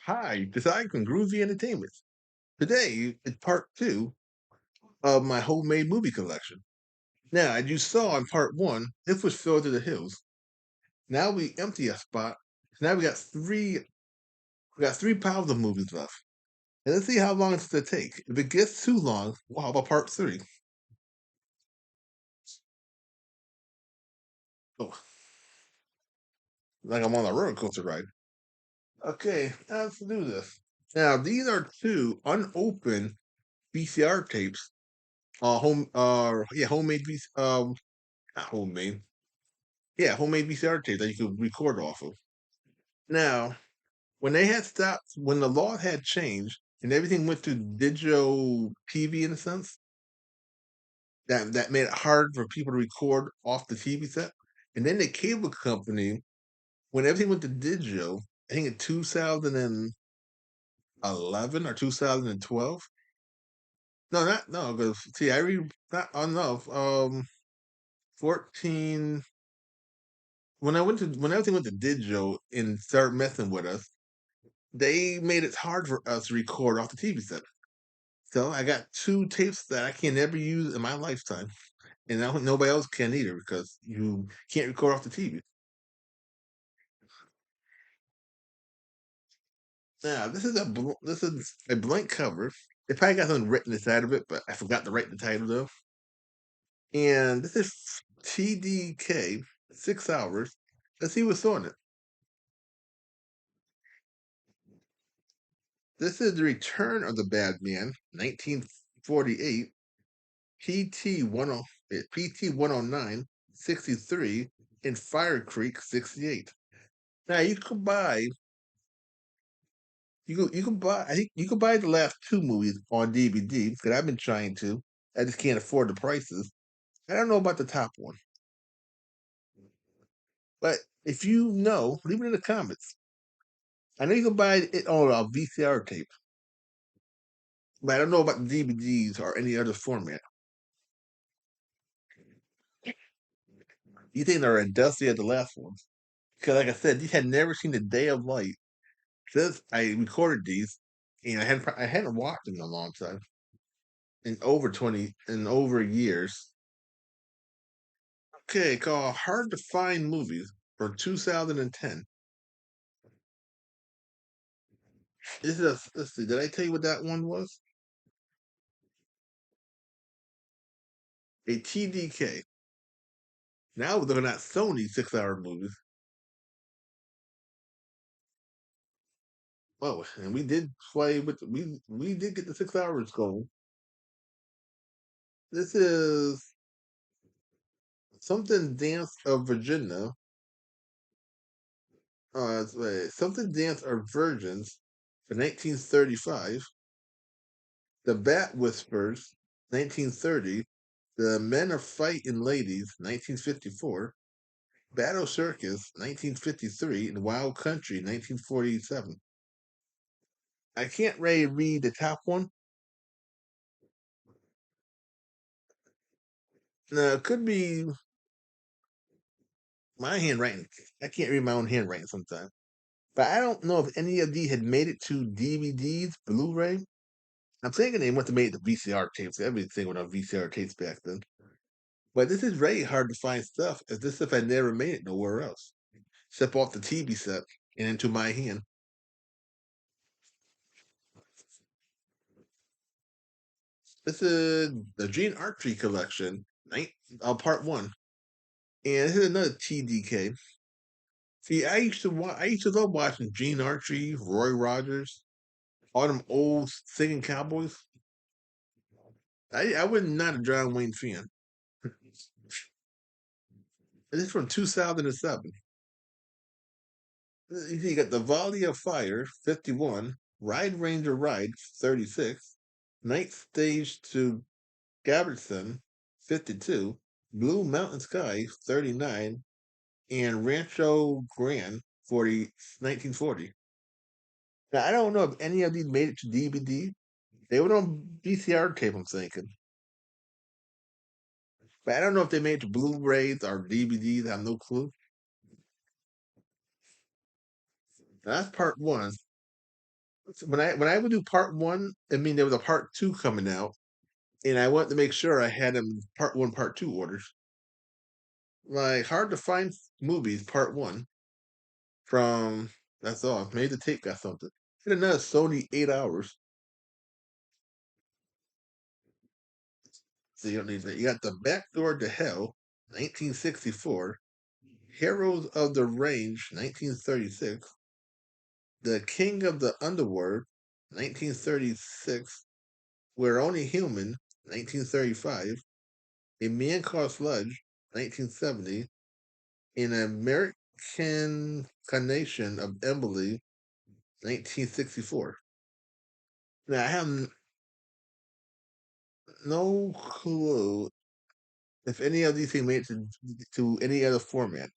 Hi, design from Groovy Entertainment. Today is part two of my homemade movie collection. Now, as you saw in part one, this was filled to the hills. Now we empty a spot. Now we got three piles of movies left. And let's see how long it's gonna take. If it gets too long, we'll have a part three. Oh, like I'm on a roller coaster ride. Okay, let's do this. Now, these are two unopened VCR tapes. Homemade not homemade. Yeah, homemade VCR tape that you could record off of. Now, when the law had changed and everything went to digital TV in a sense, that made it hard for people to record off the TV set. And then the cable company, when everything went to digital, I think in 2011 or 2012. No, not no, because see, I read not enough. 14. When everything went to digital and started messing with us, they made it hard for us to record off the TV set. So I got two tapes that I can never use in my lifetime, and now nobody else can either because you can't record off the TV. Now this is a blank cover. It probably got something written inside of it, but I forgot to write the title though. And this is TDK 6 hours. Let's see what's on it. This is the Return of the Bad Man, 1948. PT 10 PT 109 63 in Fire Creek 68. Now you can buy I think you can buy the last two movies on DVD because I've been trying to. I just can't afford the prices. I don't know about the top one, but if you know, leave it in the comments. I know you can buy it on a VCR tape, but I don't know about the DVDs or any other format. You think they're as dusty as the last ones? Because, like I said, these had never seen the day of light. Since I recorded these, and I hadn't watched them in a long time, in over years. Okay, called Hard to Find Movies from 2010. Let's see, did I tell you what that one was? A TDK. Now we're looking at Sony 6 hour movies. Oh, and we did play with we did get the 6 hours going. This is something Dance of Virginia. Something Dance of Virgins for 1935. The Bat Whispers, 1930. The Men Are Fighting Ladies, 1954. Battle Circus, 1953. And Wild Country, 1947. I can't really read the top one. No, it could be my handwriting. I can't read my own handwriting sometimes. But I don't know if any of these had made it to DVDs, Blu-ray. I'm thinking they must have made the VCR tapes. Everything went on VCR tapes back then. But this is very hard to find stuff, as this stuff had never made it nowhere else, except off the TV set and into my hand. This is the Gene Archery Collection, part one, and this is another TDK. See, I used to love watching Gene Archery, Roy Rogers, all them old singing cowboys. I was not a John Wayne fan. This is from 2007. You got the Volley of Fire, 51, Ride Ranger Ride, 36, Night Stage to Gabberson, 52, Blue Mountain Sky, 39, and Rancho Grande, 1940. Now, I don't know if any of these made it to DVD. They were on VCR tape, I'm thinking. But I don't know if they made it to Blu-rays or DVDs. I have no clue. Now, that's part one. when I would do part one, I mean there was a part two coming out, and I wanted to make sure I had them part one, part two orders. Like hard to find movies part one from. That's all. Maybe the tape got something. And another Sony 8 hours. So you don't need that. You got the Back Door to Hell, 1964. Heroes of the Range, 1936. The King of the Underworld, 1936. We're Only Human, 1935. A Man Called Sludge, 1970. An American Carnation of Emily, 1964. Now, I have no clue if any of these things made it to any other format.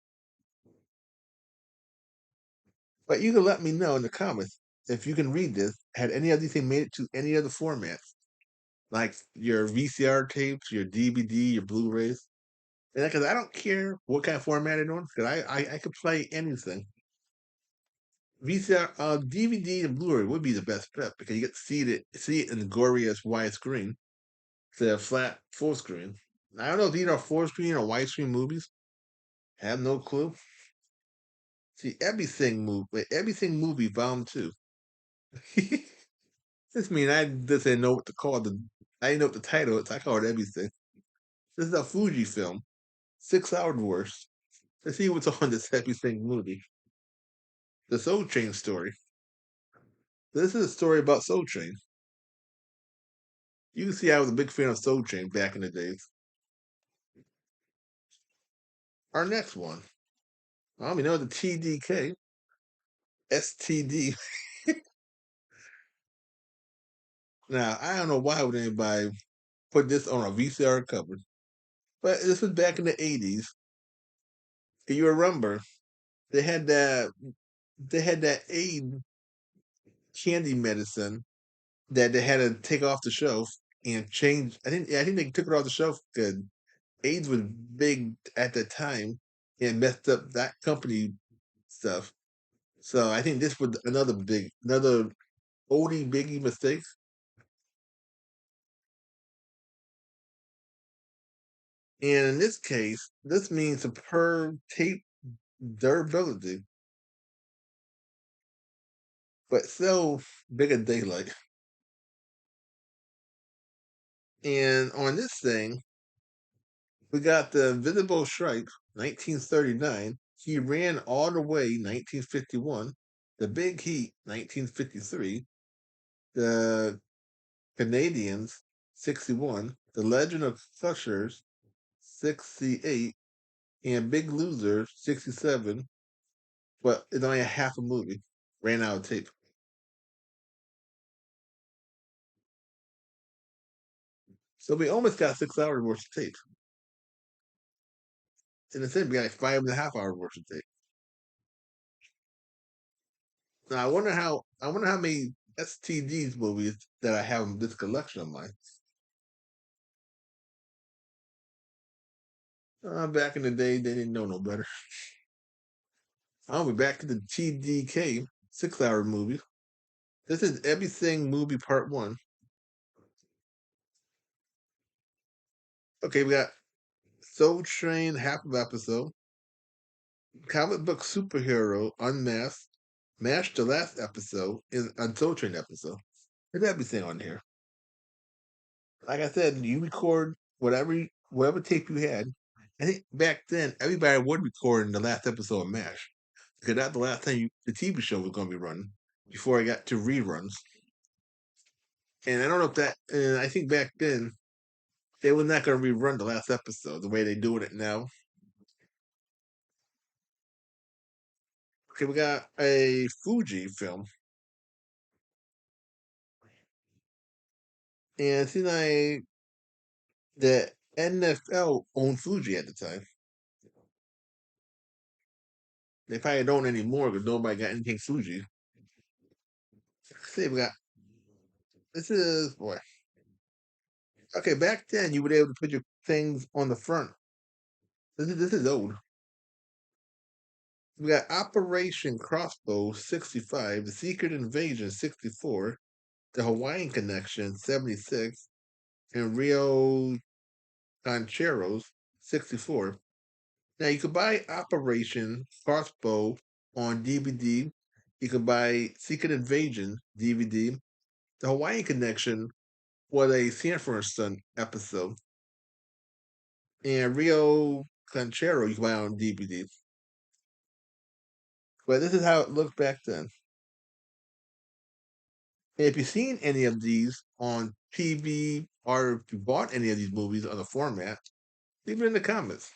But you can let me know in the comments if you can read this. Had any of these things made it to any other formats? Like your VCR tapes, your DVD, your Blu-rays? And because I don't care what kind of format it's on, because I could play anything. VCR, DVD and Blu-ray would be the best bet because you get to see it in the glorious widescreen instead of flat full screen. I don't know if these are full screen or widescreen movies. I have no clue. See, everything movie volume two. This mean I just didn't know what to call the. I didn't know what the title is. I call it everything. This is a Fuji film, 6 hours worth. Let's see what's on this everything movie. The Soul Train story. This is a story about Soul Train. You can see I was a big fan of Soul Train back in the days. Our next one. We know the TDK, STD. Now, I don't know why would anybody put this on a VCR cover, but this was back in the 80s. Can you remember they had that aid candy medicine that they had to take off the shelf and change. I think they took it off the shelf because AIDS was big at the time and messed up that company stuff. So I think this was another oldie biggie mistake. And in this case, this means superb tape durability, but still bigger daylight. And on this thing, we got the Invisible Strike, 1939. He ran all the way, 1951. The Big Heat, 1953. The Canadians, 61. The Legend of Crushers, 68. And Big Loser, 67. But it's only a half a movie. Ran out of tape. So we almost got 6 hours worth of tape. And instead, we got like 5.5 hours worth of tape. Now I wonder how many STDs movies that I have in this collection of mine. Back in the day, they didn't know no better. I'll be back to the TDK 6 hour movie. This is Everything Movie Part One. Okay, we got Soul Train half of episode, comic book superhero unmasked, Mash the last episode, and a Soul Train episode. There's everything on here. Like I said, you record whatever tape you had. I think back then everybody would record in the last episode of MASH because that's the last time the TV show was going to be running before I got to reruns. And I don't know if that. And I think back then they were not going to rerun the last episode the way they doing it now. Okay, we got a Fuji film, and it seems like the NFL owned Fuji at the time. They probably don't anymore because nobody got anything Fuji. See, we got this is boy. Okay, back then you were able to put your things on the front. This is old. We got Operation Crossbow 65, The Secret Invasion 64, The Hawaiian Connection 76, and Rio Concheros 64. Now you could buy Operation Crossbow on DVD. You could buy Secret Invasion DVD. The Hawaiian Connection was a Sanford Son episode. And Rio Conchero you can buy on DVD. But this is how it looked back then. And if you've seen any of these on TV or if you bought any of these movies on the format, leave it in the comments.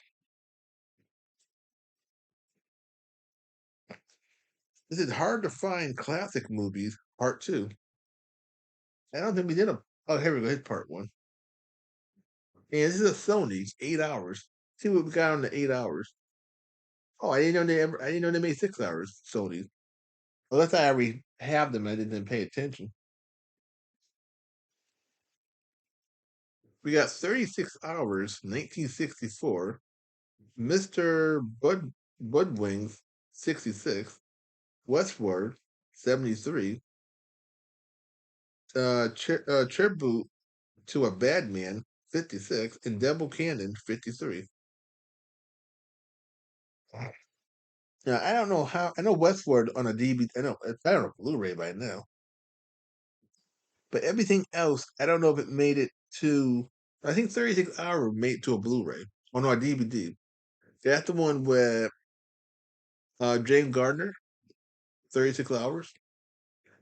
This is hard to find classic movies, part two. I don't think we did a. Oh, here we go. Here's part one. And this is a Sony, 8 hours. See what we got on the 8 hours. Oh, I didn't know they ever. I didn't know they made 6 hours. Sony. Unless I already have them, I didn't pay attention. We got 36 hours, 1964. Mr. Budwings, 66. Westward, 73. Tribute to a Bad Man, 56. And Devil Cannon, 53. Now, I don't know how. I know Westward on a DVD. I know it's on a Blu-ray by now. But everything else, I don't know if it made it to. I think 36 Hour made it to a Blu-ray on our DVD. That's the one with James Gardner, 36 Hours.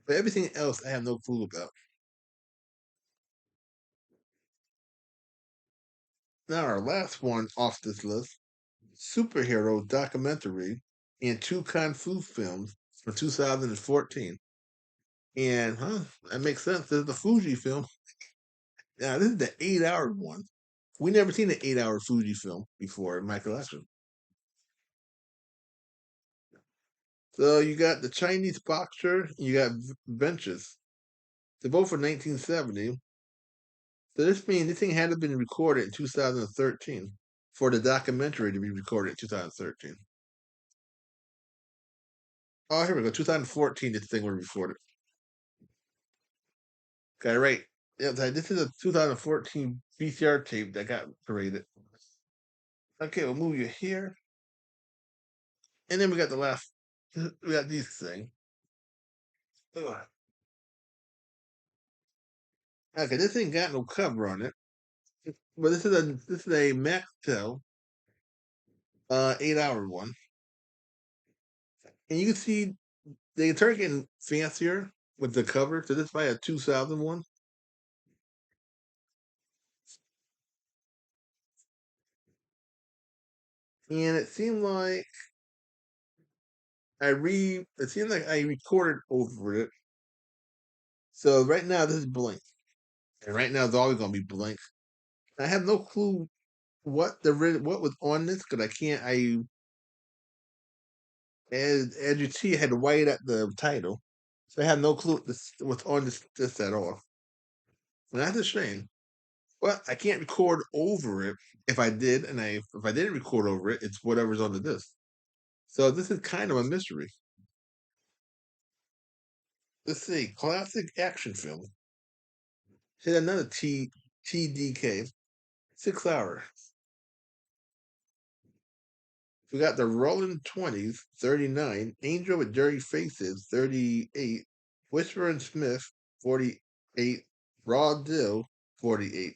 But everything else, I have no clue about. Now, our last one off this list, superhero documentary and two kung fu films from 2014. And that makes sense. This is the Fuji film. Now, this is the 8 hour one. We never seen an 8 hour Fuji film before in my collection. So you got the Chinese boxer, you got Benches. They're both from 1970. So this means this thing had to have been recorded in 2013 for the documentary to be recorded in 2013. Oh, here we go. 2014, this thing was recorded. Okay, right. Yeah, this is a 2014 VCR tape that got created. Okay, we'll move you here. And then we got the last, we got these things. Ugh. Okay, this thing got no cover on it. But this is a Maxell 8 hour one. And you can see they start getting fancier with the cover. So this is by a 2001. And it seemed like I recorded over it. So right now this is blank. And right now it's always gonna be blank. I have no clue what was on this because I can't I as you see I had white at the title. So I have no clue what's on this at all. And that's a shame. Well, I can't record over it. If I did, and if I didn't record over it, it's whatever's on the disc. So this is kind of a mystery. Let's see, classic action film. Hit another TDK, 6 hour. We got the Rolling 20s, 39. Angel with Dirty Faces, 38. Whisper and Smith, 48. Raw Deal, 48.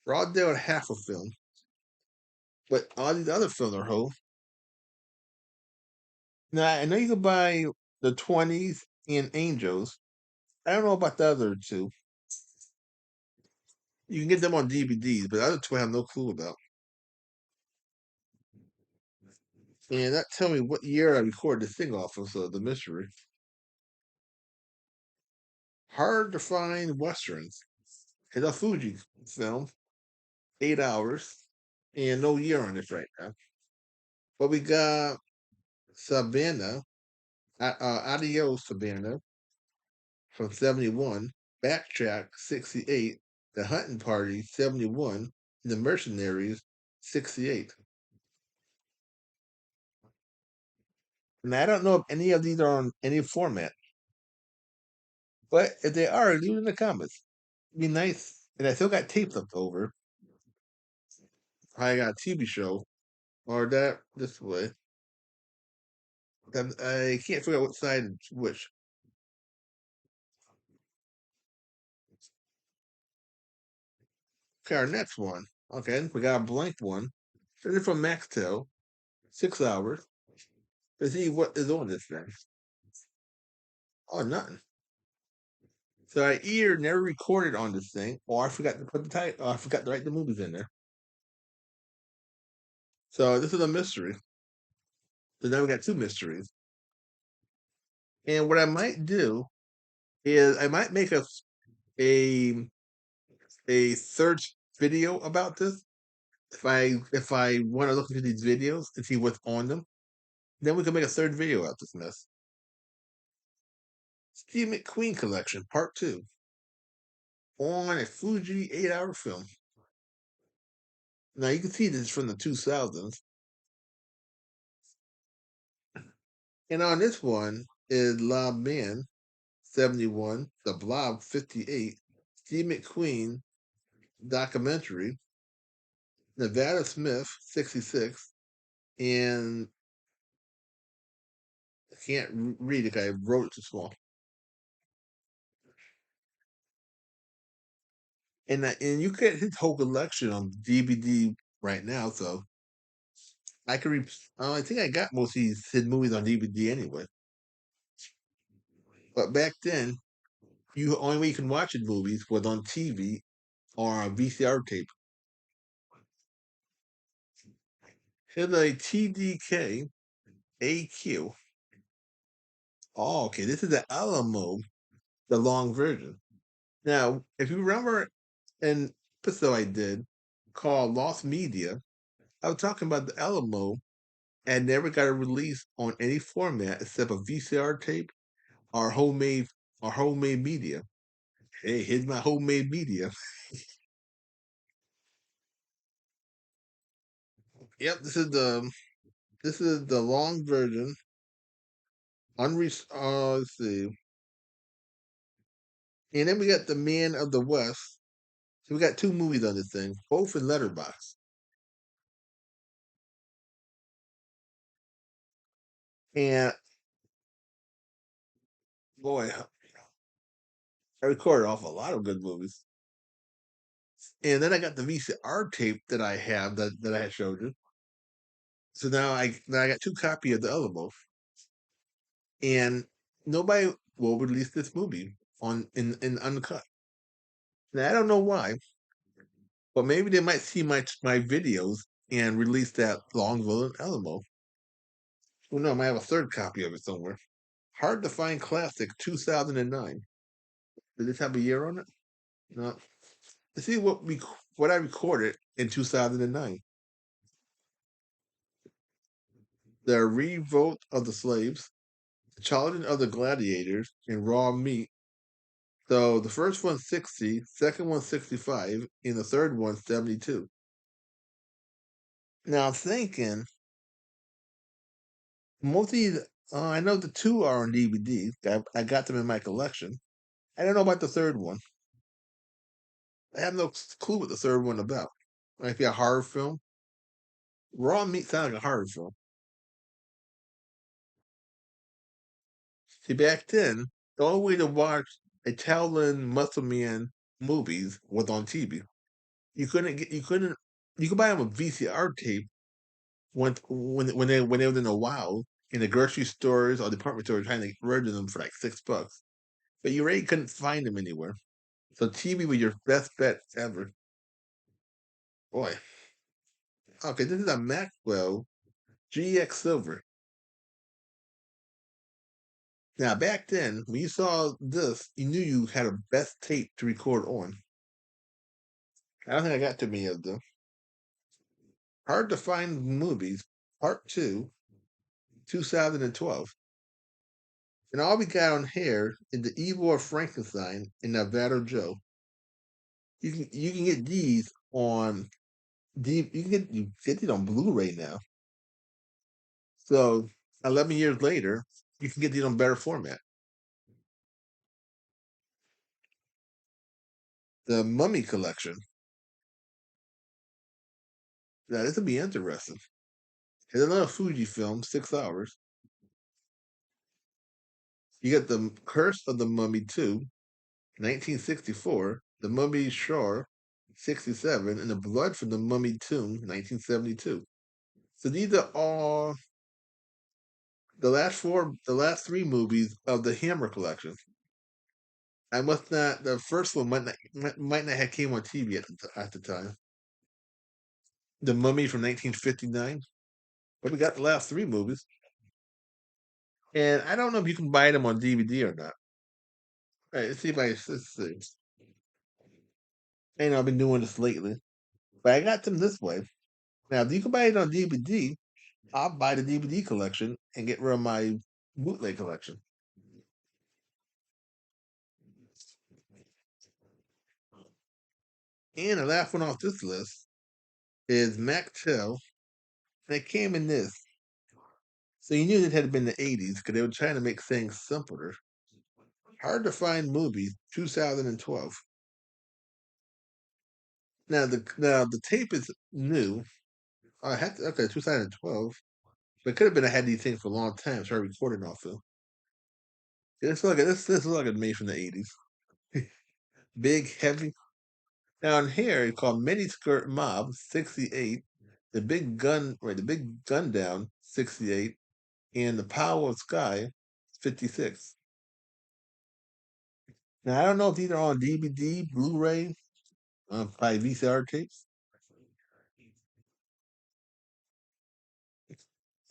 Raw Deal had half a film, but all these other films are whole. Now, I know you can buy the 20s and Angels. I don't know about the other two. You can get them on DVDs, but the other two I have no clue about. And that tell me what year I recorded this thing off of, so the mystery. Hard to find westerns. It's a Fuji film, 8 hours, and no year on it right now. But we got Savannah, Adios Savannah from 71, Backtrack 68, The Hunting Party 71, The Mercenaries 68. And I don't know if any of these are on any format, but if they are, leave it in the comments. It'd be nice. And I still got tapes left over. I got a TV show or that this way. I can't figure out what side is which. Okay, our next one. Okay, we got a blank one. This is from Maxtel. 6 hours. Let's see what is on this thing. Oh, nothing. So I either never recorded on this thing, or I forgot to put the title. I forgot to write the movies in there. So this is a mystery. So now we got two mysteries. And what I might do is I might make a a search video about this. If I want to look into these videos and see what's on them, then we can make a third video out this mess. Steve McQueen collection, part two, on a Fuji 8-hour film. Now you can see this is from the 2000s. And on this one is La Man 71, The Blob 58, Steve McQueen documentary, Nevada Smith 66, and I can't read it. I wrote it too small. And you get his whole collection on DVD right now, so I can. I think I got most of his movies on DVD anyway. But back then, you only way you can watch his movies was on TV or a VCR tape. Here's a TDK AQ. Oh, okay. This is the Alamo, the long version. Now, if you remember an episode I did called Lost Media, I was talking about the Alamo and never got a release on any format except a VCR tape or homemade media. Hey, here's my homemade media. Yep, this is the long version. Let's see. And then we got the Man of the West. So we got two movies on this thing, both in letterbox. And boy, I recorded off a lot of good movies. And then I got the VCR tape that I have that I had showed you. So now I got two copies of the other both. And nobody will release this movie in uncut. Now I don't know why, but maybe they might see my videos and release that long villain Alamo. Who knows? I might have a third copy of it somewhere. Hard to find classic 2009. Did this have a year on it? No. Let's see what I recorded in 2009. The Revolt of the Slaves, The Children of the Gladiators, and Raw Meat. So the first one's 60, second one's 65, and the third one's 72. Now I'm thinking most of these, I know the two are on DVD. I got them in my collection. I don't know about the third one. I have no clue what the third one about. Might be a horror film. Raw Meat sounds like a horror film. See, back then, the only way to watch Italian muscle man movies was on TV. You could buy them a VCR tape when they was in a while in the grocery stores or department stores trying to get rid of them for like $6. But you really couldn't find them anywhere. So TV was your best bet ever. Boy. Okay, this is a Maxwell GX Silver. Now back then, when you saw this, you knew you had a best tape to record on. I don't think I got too many of them. Hard to find movies, part two, 2012. And all we got on here is the Evil of Frankenstein and Nevada Joe. You can get these you can get these on Blu-ray now. So 11 years later, you can get these on better format. The Mummy Collection. Now, this will be interesting. It's another Fujifilm, 6 hours. You get the Curse of the Mummy 2, 1964, The Mummy Shore, 67, and The Blood from the Mummy Tomb, 1972. So these are all the last three movies of the Hammer collection. I must not. The first one might not have came on TV at the time. The Mummy from 1959, but we got the last three movies, and I don't know if you can buy them on DVD or not. All right, let's see if let's see. I know I've been doing this lately, but I got them this way. Now, if you can buy it on DVD, I'll buy the DVD collection and get rid of my bootleg collection. And the last one off this list is MacTel, and it came in this. So you knew it had been the 80s because they were trying to make things simpler. Hard to find movie, 2012. Now the tape is new. I had to, okay, 2012. But it could have been I had these things for a long time, so I recorded off of. This looks like it's made from the 80s. Big, heavy. Down here, it's called Mini Skirt Mob, 68. The big gun down, 68. And the Power of Sky, 56. Now, I don't know if these are on DVD, Blu-ray, probably VCR tapes.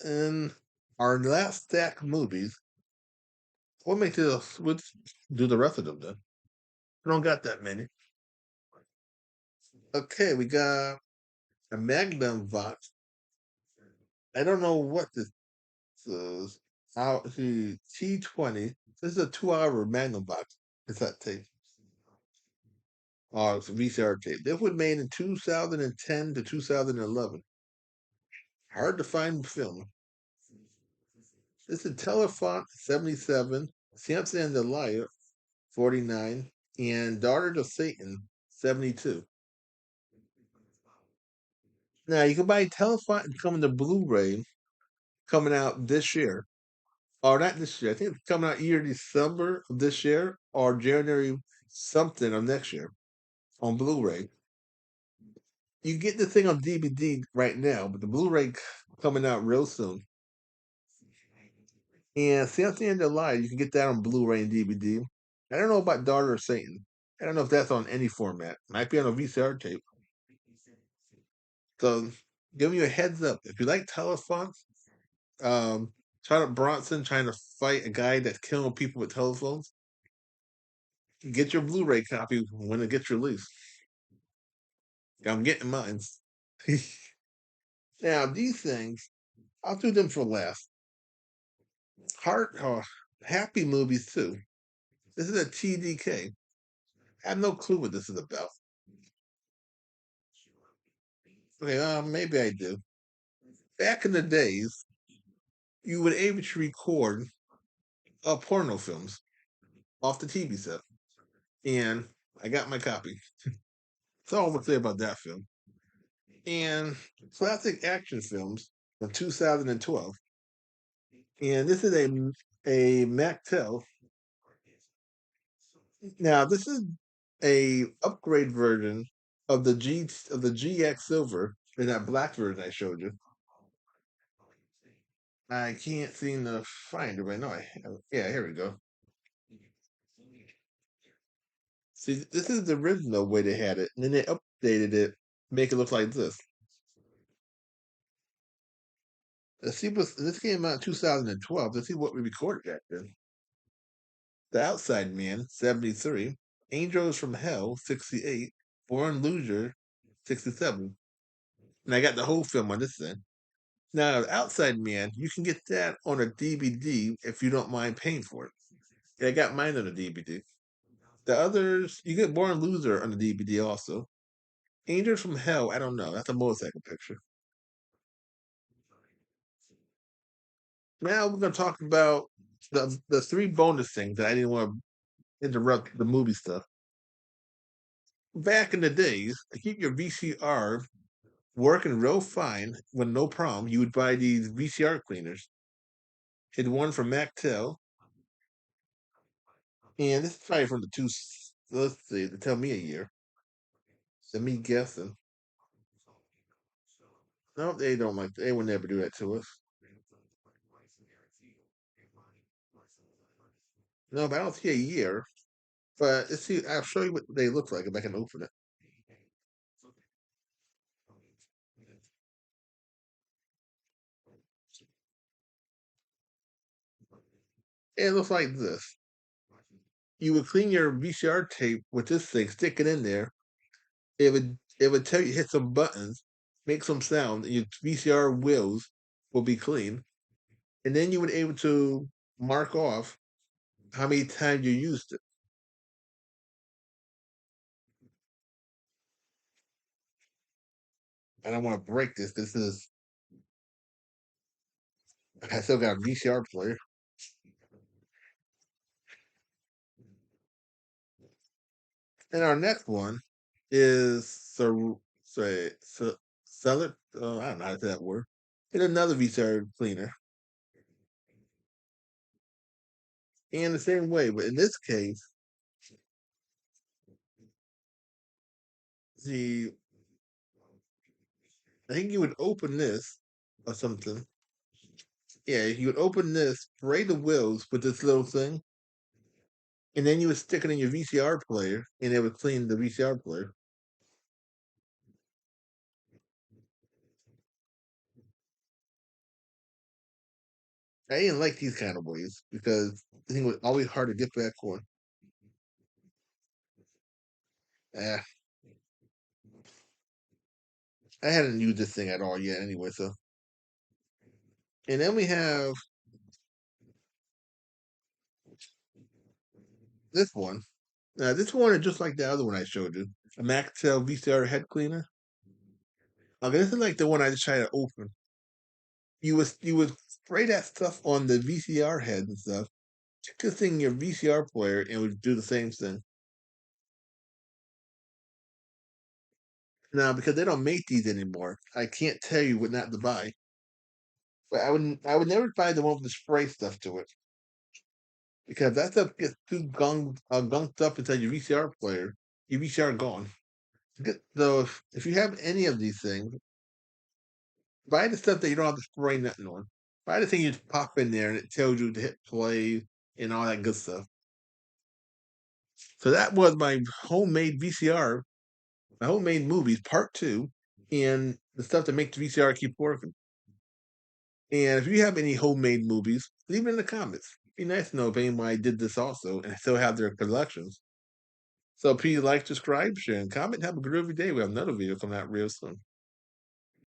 And our last stack of movies, let's do the rest of them then. We don't got that many. Okay, we got a Magnum Vox. I don't know what this is. See, T20. This is a 2 hour Magnum Vox. It's that tape. Oh, it's a VCR tape. This was made in 2010 to 2011. Hard to find film. This is Telefont 77, Samson and Delilah 49, and Daughter of Satan 72. Now you can buy Telefont and coming to Blu-ray coming out this year. Or not this year. I think it's coming out either December of this year or January something of next year on Blu-ray. You get the thing on DVD right now, but the Blu-ray coming out real soon. And Samson and Delilah, you can get that on Blu-ray and DVD. I don't know about Daughter of Satan. I don't know if that's on any format. Might be on a VCR tape. So give you a heads up. If you like telephones, Charlotte Bronson trying to fight a guy that's killing people with telephones, get your Blu-ray copy when it gets released. I'm getting mine. Now these things, I'll do them for last. Heart, happy movies too. This is a TDK. I have no clue what this is about. Okay, maybe I do. Back in the days, you were able to record porno films off the TV set, and I got my copy. That's all I'm gonna say about that film. And classic action films from 2012. And this is a MacTel. Now this is a upgrade version of the GX Silver in that black version I showed you. I can't seem to find it right now. Yeah, here we go. See, this is the original way they had it, and then they updated it, make it look like this. Let's see what this came out in 2012. Let's see what we recorded back then. The Outside Man, 73. Angels from Hell, 68. Born Loser, 67. And I got the whole film on this thing. Now, The Outside Man, you can get that on a DVD if you don't mind paying for it. Yeah, I got mine on a DVD. The others, you get Born Loser on the DVD also. Angels from Hell, I don't know. That's a motorcycle picture. Now we're gonna talk about the three bonus things that I didn't want to interrupt the movie stuff. Back in the days, to keep your VCR working real fine with no problem, you would buy these VCR cleaners. Hit one from Mactel, and this is probably from the let's see, to tell me a year. So me guessing. No, they don't like. They would never do that to us. No, but I don't see a year. But let's see. I'll show you what they look like if I can open it. It looks like this. You would clean your VCR tape with this thing, stick it in there. It would tell you hit some buttons, make some sound, and your VCR wheels will be clean. And then you would able to mark off how many times you used it. I don't want to break this. This is I still got a VCR player. And our next one is sell it. I don't know how to say that word. It's another VCR cleaner. And the same way, but in this case, the I think you would open this or something. Yeah, you would open this, spray the wheels with this little thing, and then you would stick it in your VCR player, and it would clean the VCR player. I didn't like these kind of ways because the thing was always hard to get back on. Eh, I hadn't used this thing at all yet anyway, so. And then we have this one. This one is just like the other one I showed you. A Maxell VCR head cleaner. Okay, this is like the one I just tried to open. You would spray that stuff on the VCR head and stuff. Stick this thing in your VCR player and it would do the same thing. Now, because they don't make these anymore, I can't tell you what not to buy. But I would never buy the one with the spray stuff to it because that stuff gets too gunked up inside your VCR player. Your VCR gone. So if you have any of these things, buy the stuff that you don't have to spray nothing on. Buy the thing you just pop in there and it tells you to hit play and all that good stuff. So that was my homemade VCR, my homemade movies, part two, and the stuff that makes the VCR keep working. And if you have any homemade movies, leave it in the comments. Be nice to know if anybody did this also and still have their collections. So please like, subscribe, share, and comment. Have a good day. We have another video coming out real soon.